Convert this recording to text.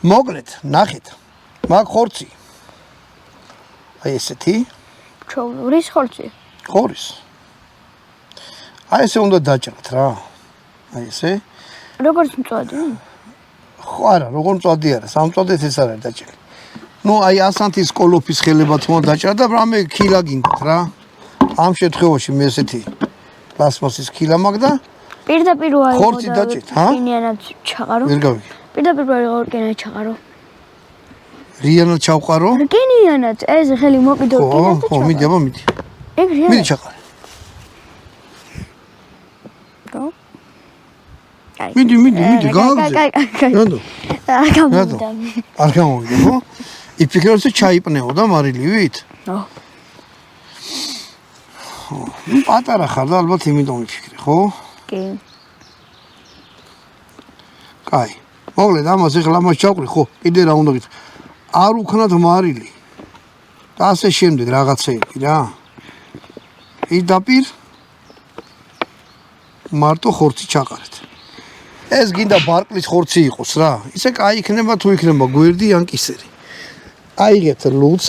მოკლედ, ნახეთ. მაგ ხორცი. აი ესეთი. ჩაურის ხორცი. ხორის. აი ესე უნდა დაჭრათ რა. აი ესე. როგორც მწვადი? ხო არა, როგორ მწვადი არა, სამწვადეთ ეს არ არის დაჭრილი. ნუ აი ასანთის კოლოფის ხელებად უნდა დაჭრა და რამე ქილა გინდათ რა. ამ შემთხვევაში მე ესეთი პლასმასის ქილა მაგ და პირდაპირ ვაიღო ხორცი დაჭერთ, ჰა? რკინიანად ჩაყარო. ვერ გავიგე. პირდაპირ ვაიღო რკინიანად ჩაყარო. რიანად ჩავყარო? რკინიანად, ეს ხელი მოკიდო რკინად და ხო, მიდი, აბა მიდი. ეგ რიანად? მიდი ჩაყარე. მიდი, გააგზავნა. რატო? არ გამოვიდა, ხო? იფიქრე რომ ჩაიპნეო და მარილივით? ხო. ნუ პატარა ხარ და ალბათ იმიტომ ვიფიქრე, ხო? კი. კაი. მოკლედ ამას ეხლა ამას ჩავყრი, ხო? კიდე რა უნდა გითხრა? არ უქნათ მარილი. და ასე შემდეგ რაღაცეები რა. პირდაპირ მარტო ხორცი ჩაყარეთ. ეს გინდა ბარკლის ხორცი იყოს რა. ისე კაი იქნება თუ იქნება გვერდი ან კისერი. აიღეთ ლუდს